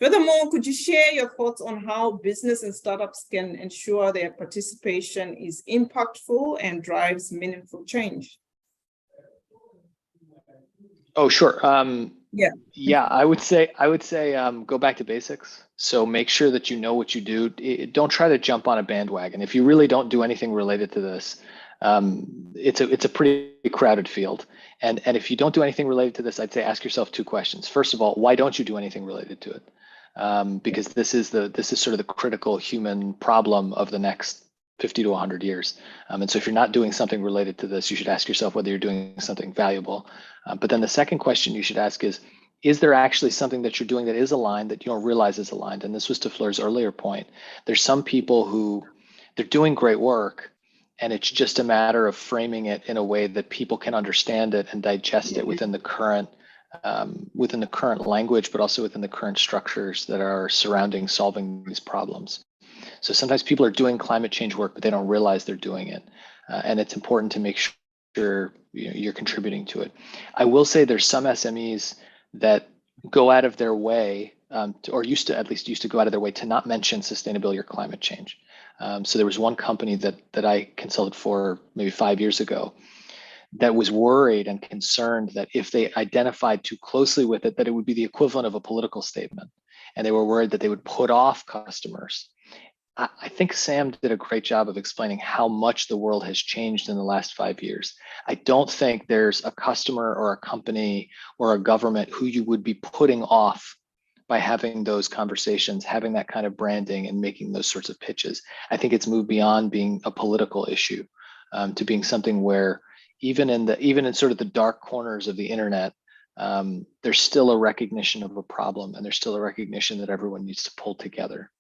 Speaker 1: Furthermore, could you share your thoughts on how business and startups can ensure their participation is impactful and drives meaningful change?
Speaker 4: Oh, sure.
Speaker 1: Yeah.
Speaker 4: I would say go back to basics. So make sure that you know what you do. Don't try to jump on a bandwagon. If you really don't do anything related to this, it's a pretty crowded field. And if you don't do anything related to this, I'd say ask yourself two questions. First of all, why don't you do anything related to it? Because this is sort of the critical human problem of the next 50 to 100 years. And so if you're not doing something related to this, you should ask yourself whether you're doing something valuable. But then the second question you should ask is there actually something that you're doing that is aligned that you don't realize is aligned? And this was to Fleur's earlier point. There's some people who they're doing great work, and it's just a matter of framing it in a way that people can understand it and digest it within the current language, but also within the current structures that are surrounding solving these problems. So sometimes people are doing climate change work, but they don't realize they're doing it. And it's important to make sure you're contributing to it. I will say there's some SMEs that go out of their way, or used to go out of their way to not mention sustainability or climate change. So there was one company that I consulted for maybe 5 years ago that was worried and concerned that if they identified too closely with it, that it would be the equivalent of a political statement. And they were worried that they would put off customers. I think Sam did a great job of explaining how much the world has changed in the last 5 years. I don't think there's a customer or a company or a government who you would be putting off by having those conversations, having that kind of branding and making those sorts of pitches. I think it's moved beyond being a political issue to being something where even in sort of the dark corners of the internet, there's still a recognition of a problem, and there's still a recognition that everyone needs to pull together.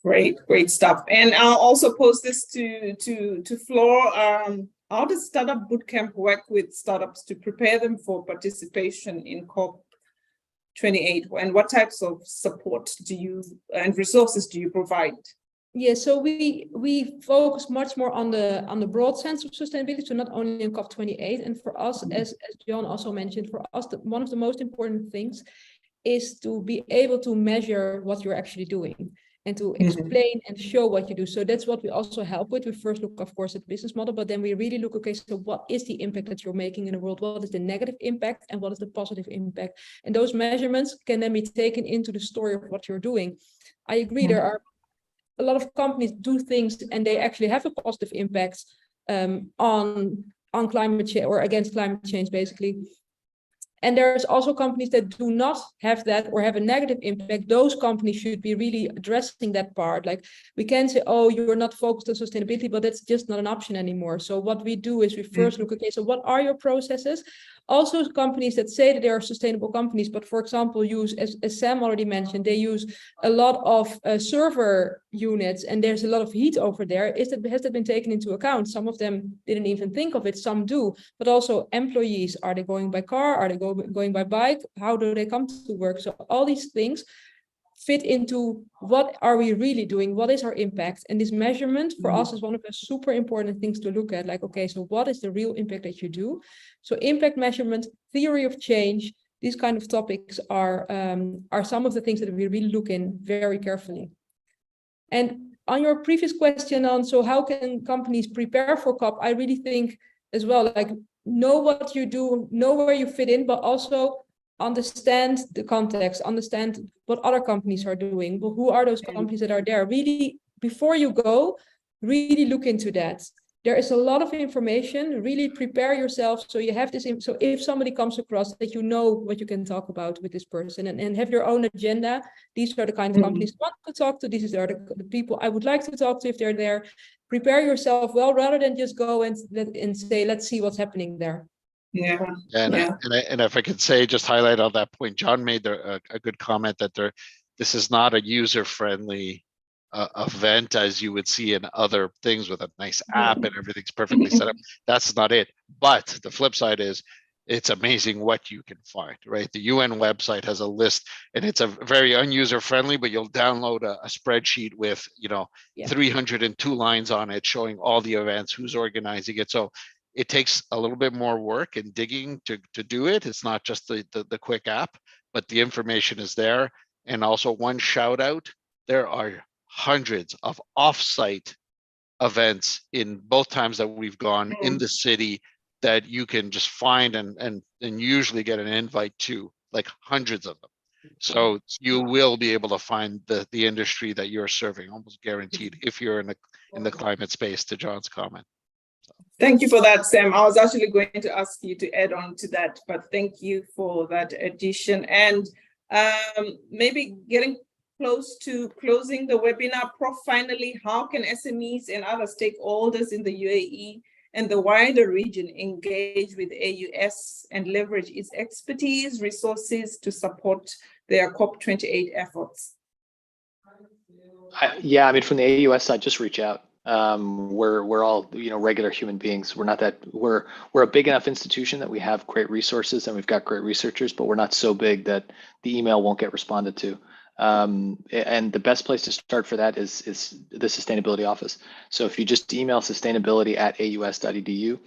Speaker 1: Great stuff. And I'll also post this to Fleur. How does Startup Bootcamp work with startups to prepare them for participation in COP28? And what types of support and resources do you provide?
Speaker 2: Yeah, so we focus much more on the broad sense of sustainability, so not only in COP28. And for us, as John also mentioned, for us, one of the most important things is to be able to measure what you're actually doing and to explain and show what you do. So that's what we also help with. We first look, of course, at the business model, but then we really look, okay, so what is the impact that you're making in the world? What is the negative impact and what is the positive impact? And those measurements can then be taken into the story of what you're doing. I agree, there are a lot of companies do things and they actually have a positive impact on climate change or against climate change, basically. And there's also companies that do not have that or have a negative impact. Those companies should be really addressing that part. Like we can say, oh, you're not focused on sustainability, but that's just not an option anymore. So what we do is we first look, okay, so what are your processes? Also companies that say that they are sustainable companies, but for example, use, as Sam already mentioned, they use a lot of server units and there's a lot of heat over there. Has that been taken into account? Some of them didn't even think of it, some do, but also employees, are they going by car? Are they going by bike? How do they come to work? So all these things fit into what are we really doing? What is our impact? And this measurement for us is one of the super important things to look at. Like, okay, so what is the real impact that you do? So impact measurement, theory of change, these kind of topics are some of the things that we really look in very carefully. And on your previous question on, so how can companies prepare for COP? I really think as well, like know what you do, know where you fit in, but also understand the context, understand what other companies are doing. Well, who are those companies that are there? Really, before you go, really look into that. There is a lot of information. Really prepare yourself so you have this. So if somebody comes across that, you know what you can talk about with this person and have your own agenda. These are the kind of companies I want to talk to. These are the people I would like to talk to if they're there. Prepare yourself well rather than just go and say, let's see what's happening there.
Speaker 3: And if I could say, just highlight on that point, John made a good comment that this is not a user-friendly event as you would see in other things with a nice app and everything's perfectly set up. That's not it. But the flip side is it's amazing what you can find, right? The UN website has a list and it's a very unuser-friendly, but you'll download a spreadsheet with 302 lines on it showing all the events, who's organizing it. So it takes a little bit more work and digging to do it. It's not just the quick app, but the information is there. And also one shout out, there are hundreds of offsite events in both times that we've gone in the city that you can just find and usually get an invite to, like hundreds of them. So you will be able to find the industry that you're serving, almost guaranteed, if you're in the climate space, to John's comment.
Speaker 1: Thank you for that, Sam. I was actually going to ask you to add on to that, but thank you for that addition. And maybe getting close to closing the webinar, Prof, finally, how can SMEs and other stakeholders in the UAE and the wider region engage with AUS and leverage its expertise, resources to support their COP28 efforts?
Speaker 4: Yeah, I mean, from the AUS side, just reach out. We're all, regular human beings. We're a big enough institution that we have great resources and we've got great researchers, but we're not so big that the email won't get responded to. And the best place to start for that is the sustainability office. So if you just email sustainability@aus.edu,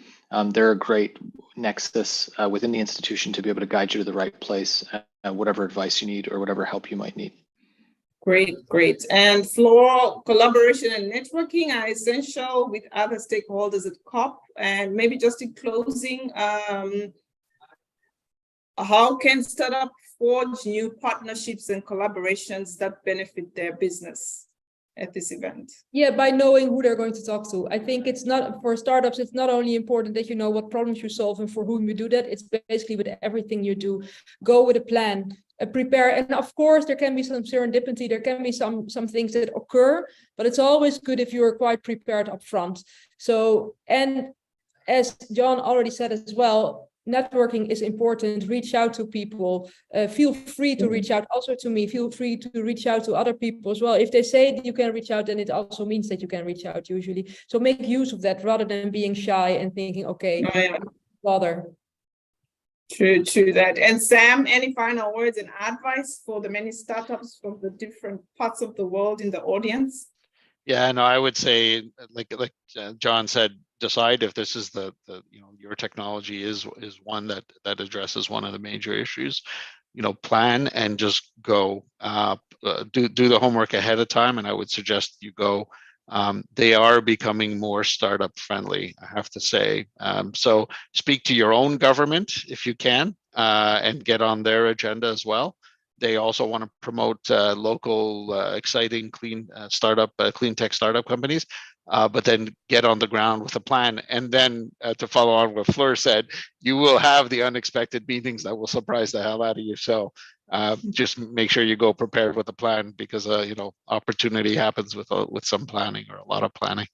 Speaker 4: they're a great nexus within the institution to be able to guide you to the right place, whatever advice you need or whatever help you might need.
Speaker 1: Great. And Fleur, collaboration and networking are essential with other stakeholders at COP. And maybe just in closing, how can startup forge new partnerships and collaborations that benefit their business at this event?
Speaker 2: Yeah, by knowing who they're going to talk to. I think it's not, for startups, it's not only important that you know what problems you solve and for whom you do that. It's basically with everything you do. Go with a plan. Prepare, and of course there can be some serendipity, there can be some things that occur, but it's always good if you are quite prepared up front. So, and as John already said as well, networking is important. Reach out to people, feel free to reach out also to me, feel free to reach out to other people as well. If they say that you can reach out, then it also means that you can reach out usually. So make use of that rather than being shy and thinking, okay, bother.
Speaker 1: True that. And Sam, any final words and advice for the many startups from the different parts of the world in the audience?
Speaker 3: Yeah, no, I would say, like John said, decide if this is your technology is one that addresses one of the major issues. Plan and just go. Do the homework ahead of time, and I would suggest you go. They are becoming more startup friendly, I have to say. So speak to your own government if you can, and get on their agenda as well. They also want to promote local, exciting, clean clean tech startup companies, but then get on the ground with a plan. And then to follow on what Fleur said, you will have the unexpected meetings that will surprise the hell out of you. So just make sure you go prepared with a plan, because opportunity happens with some planning, or a lot of planning.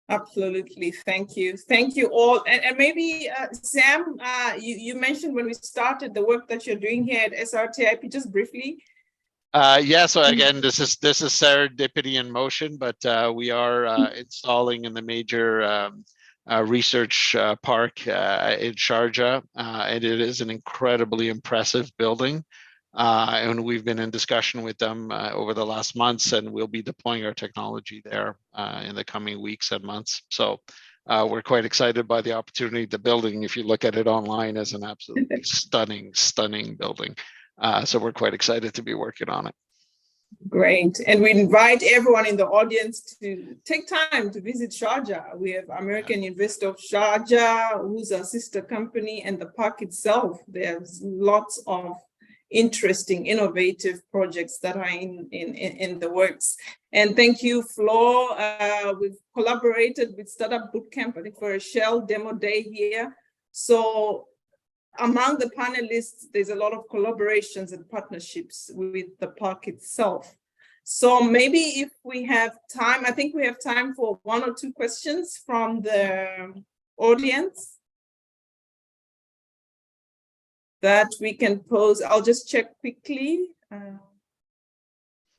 Speaker 1: Absolutely. Thank you all. And maybe Sam, you mentioned when we started the work that you're doing here at SRTI, just briefly.
Speaker 3: Yeah, so again, this is serendipity in motion, but we are installing in the major research park in Sharjah, and it is an incredibly impressive building. And we've been in discussion with them over the last months, and we'll be deploying our technology there in the coming weeks and months. So we're quite excited by the opportunity. The building, if you look at it online, is an absolutely stunning building. So we're quite excited to be working on it.
Speaker 1: Great. And we invite everyone in the audience to take time to visit Sharjah. We have American University of Sharjah, who's a sister company, and the park itself. There's lots of interesting, innovative projects that are in the works. And thank you, Fleur. We've collaborated with Startupbootcamp, I think, for a Shell demo day here. So among the panelists, there's a lot of collaborations and partnerships with the park itself. So maybe if we have time, I think we have time for 1 or 2 questions from the audience that we can pose. I'll just check quickly.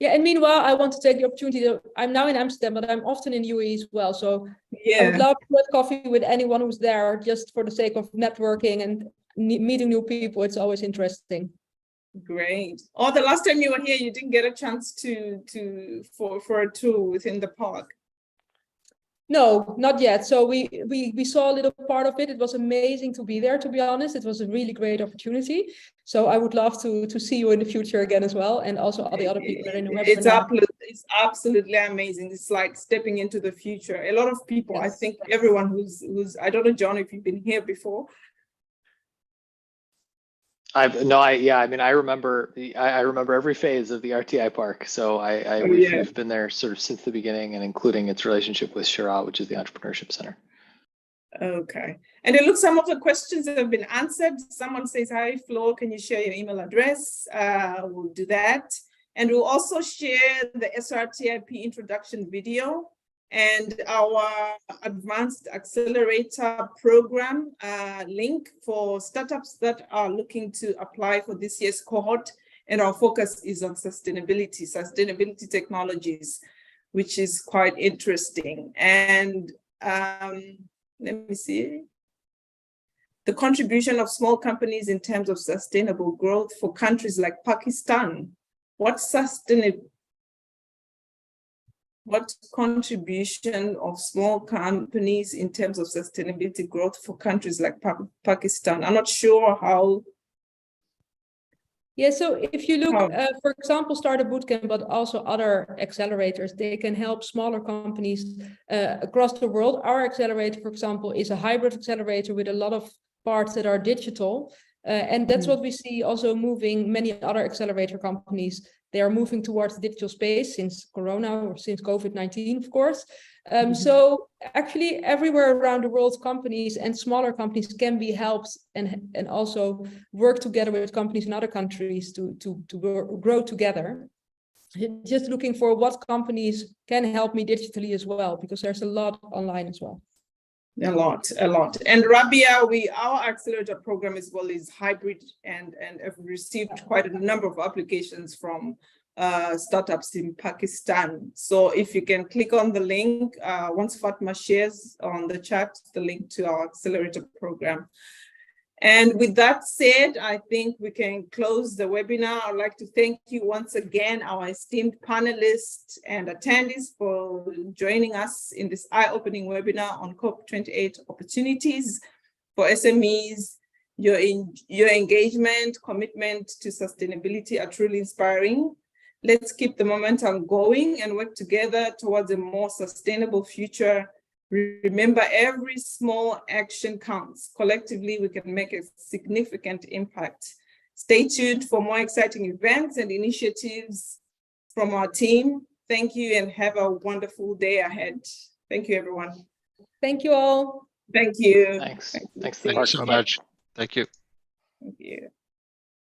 Speaker 2: Yeah, and meanwhile, I want to take the opportunity. I'm now in Amsterdam, but I'm often in UAE as well. So yeah, I would love to have coffee with anyone who's there, just for the sake of networking and meeting new people. It's always interesting.
Speaker 1: Great. Oh, the last time you were here, you didn't get a chance for a tour within the park.
Speaker 2: No, not yet. So we saw a little part of it. It was amazing to be there, to be honest. It was a really great opportunity. So I would love to see you in the future again as well. And also all the other people that are in the webinar.
Speaker 1: It's absolutely amazing. It's like stepping into the future. A lot of people,
Speaker 2: Yes.
Speaker 1: I think everyone who's, I don't know, John, if you've been here before.
Speaker 4: I remember every phase of the RTI park. So we've been there sort of since the beginning, and including its relationship with Sharjah, which is the Entrepreneurship Center.
Speaker 1: Okay. And it looks some of the questions that have been answered. Someone says, hi, Fleur, can you share your email address? We'll do that. And we'll also share the SRTIP introduction video and our advanced accelerator program link for startups that are looking to apply for this year's cohort. And our focus is on sustainability technologies, which is quite interesting. And let me see. The contribution of small companies in terms of sustainable growth for countries like Pakistan. What contribution of small companies in terms of sustainability growth for countries like Pakistan? I'm not sure how.
Speaker 2: Yeah, so if you look, for example, Startupbootcamp, but also other accelerators, they can help smaller companies across the world. Our accelerator, for example, is a hybrid accelerator with a lot of parts that are digital. And that's what we see also moving many other accelerator companies. They are moving towards the digital space since Corona or since COVID-19, of course. So actually everywhere around the world, companies and smaller companies can be helped and also work together with companies in other countries to grow together. Just looking for what companies can help me digitally as well, because there's a lot online as well.
Speaker 1: A lot. And Rabia, our accelerator program as well is hybrid and have received quite a number of applications from startups in Pakistan. So if you can click on the link, once Fatma shares on the chat, the link to our accelerator program. And with that said, I think we can close the webinar. I'd like to thank you once again, our esteemed panelists and attendees, for joining us in this eye-opening webinar on COP28 opportunities for SMEs. Your engagement, commitment to sustainability are truly inspiring. Let's keep the momentum going and work together towards a more sustainable future. Remember, every small action counts. Collectively, we can make a significant impact. Stay tuned for more exciting events and initiatives from our team. Thank you and have a wonderful day ahead. Thank you, everyone.
Speaker 2: Thank you all.
Speaker 1: Thank you.
Speaker 4: Thanks.
Speaker 3: Thanks so much. Thank you.
Speaker 1: Thank you.